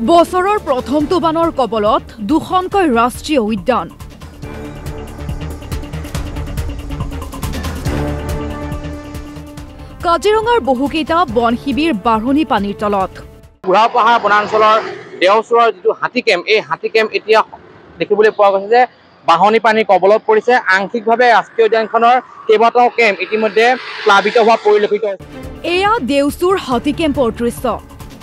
বছৰৰ প্ৰথমটো বানৰ কবলত দুখনকৈ ৰাষ্ট্ৰীয় উদ্যান। কাজিৰঙাৰ বহুকেইটা বন শিবিৰ বাঢ়নি পানীৰ তলত। বুঢ়াপাহাৰ বনাঞ্চলৰ দেওচৰৰ যিটো হাতী কেম্প, এই হাতী কেম্প এতিয়া দেখিবলৈ পোৱা গৈছে যে বাঢ়নি পানীৰ কবলত পৰিছে। আংশিকভাৱে ৰাষ্ট্ৰীয় উদ্যানখনৰ কেইবাটাও কেম্প ইতিমধ্যে প্লাবিত হোৱা পৰিলক্ষিত হৈছে। এয়া দেওচুৰ হাতী কেম্পৰ দৃশ্য।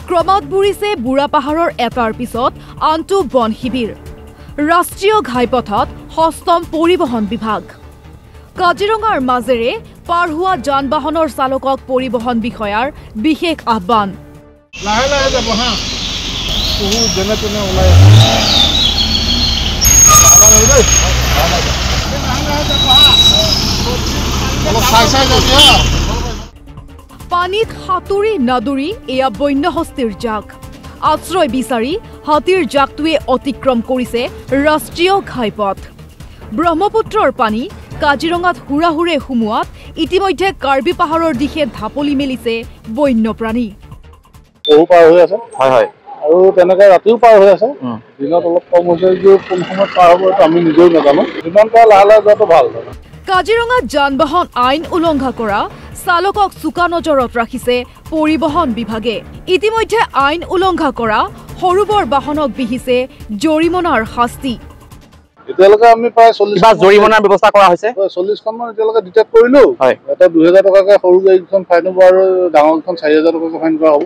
ক্ৰমাৎ বুৰিছে বুঢ়াপাহাৰৰ এটাৰ পিছত আনটো বন শিবিৰ। ৰাষ্ট্ৰীয় ঘাইপথত সষ্টম পৰিবহণ বিভাগ। কাজিৰঙাৰ মাজেৰে পাৰ হোৱা যান বাহনৰ চালকক পৰিবহণ বিষয়াৰ বিশেষ আহ্বান। লাহে লাহে যাব হা, বহুত যেনে তেনে ওলাই পানীত সাঁতুৰি নাদুৰি এয়া বন্যহস্তীৰ জাক। আশ্ৰয় বিচাৰি হাতীৰ জাকটোৱে অতিক্ৰম কৰিছে ৰাষ্ট্ৰীয় ঘাইপথ। ব্ৰহ্মপুত্ৰৰ পানী কাজিৰঙাত হুৰাহুৰে সুমুৱাত ইতিমধ্যে কাৰ্বি পাহাৰৰ দিশে ঢাপলি মেলিছে বন্যপ্ৰাণী। পাৰ হৈ আছে, আৰু তেনেকৈ ৰাতিও পাৰ হৈ আছে। দিনত অলপ কম হৈছে যদিও কোন সময়ত পাৰ হ'ব আমি নিজেও নাজানো। যিমান পাৰে লাহে লাহে যোৱাটো ভাল। কাজিৰঙাত যান বাহন আইন উলংঘা কৰা চালকক চোকা নজৰত ৰাখিছে পৰিবহণ বিভাগে। ইতিমধ্যে আইন উলংঘা কৰা সৰু বৰ বাহনক বিহিছে জৰিমনাৰ শাস্তি। এতিয়ালৈকে আমি প্ৰায় 40 জৰিমনাৰ ব্যৱস্থা কৰা হৈছে। 40খনমান এতিয়ালৈকে ডিটেক্ট কৰিলো। এটা 2000 টকাকৈ সৰু গাড়ীখন ফাইন হ'ব আৰু ডাঙৰখন 4000 টকাকৈ ফাইন কৰা হ'ব।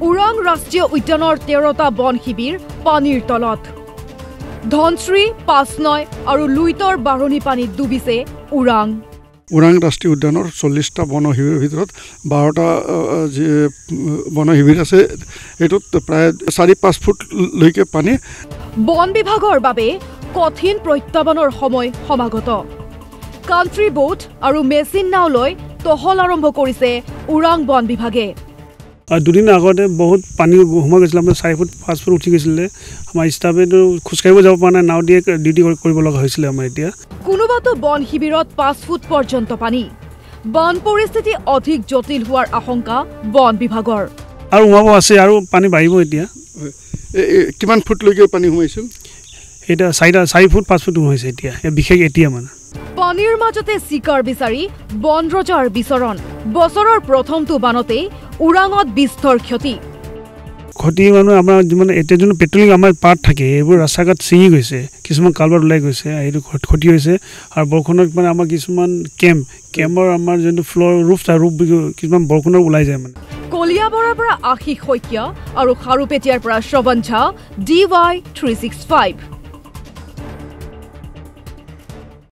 ওৰাং ৰাষ্ট্ৰীয় উদ্যানৰ 13টা বন শিবিৰ পানীৰ তলত। ধনশ্ৰী, পাঁচনৈ আৰু লুইতৰ বাঢ়নি পানীত ডুবিছে ওৰাং। ওৰাং ৰাষ্ট্ৰীয় উদ্যানৰ 40টা বন শিবিৰৰ ভিতৰত 12টা বন শিবিৰ আছে। এইটোত প্ৰায় 4-5 ফুটলৈকে পানী। বন বিভাগৰ বাবে কঠিন প্ৰত্যাহ্বানৰ সময় সমাগত। কাণ্ট্ৰি বোট আৰু মেচিন নাও লৈ টহল আৰম্ভ কৰিছে ওৰাং বন বিভাগে। দুদিন আগতে বহুত পানী সোমাই গৈছিলে। আমাৰ 4 ফুট 5 ফুট উঠি গৈছিলে। আমাৰ ষ্টাফেতো খোজকাঢ়িব যাব পৰা নাই, নাও দিয়ে ডিউটি কৰিব লগা হৈছিলে। আমাৰ এতিয়া কোনোবাতো বন শিবিৰত 5 ফুট পৰ্যন্ত পানী। বন পৰিস্থিতি অধিক জটিল হোৱাৰ আশংকা বন বিভাগৰ। আৰু সোমাব আছে, আৰু পানী বাঢ়িব। এতিয়া কিমান ফুটলৈকে পানী সোমাইছিল? এতিয়া 4 ফুট 5 ফুট সোমাইছে এতিয়া, বিশেষ এতিয়া মানে। পানীৰ মাজতে চিকাৰ বিচাৰি বন ৰজাৰ বিচৰণ। বছৰৰ প্ৰথমটো বানতেই ওৰাঙত বিস্তৰ ক্ষতি মানে আমাৰ যিমান এতিয়া যোনটো পেট্ৰলিং আমাৰ পাৰ্ট থাকে, এইবোৰ ৰাস্তা ঘাট ছিঙি গৈছে, কিছুমান কালভাৰ্ট ওলাই গৈছে, এইটো ক্ষতি হৈছে। আৰু বৰষুণত মানে আমাৰ কিছুমান কেম্পৰ আমাৰ যোনটো ফ্ল'ৰ ৰুফ কিছুমান বৰষুণত ওলাই যায় মানে। কলিয়াবৰৰ পৰা আশিষ শইকীয়া আৰু খাৰুপেটীয়াৰ পৰা শ্ৰৱণ ঝা, DY 365।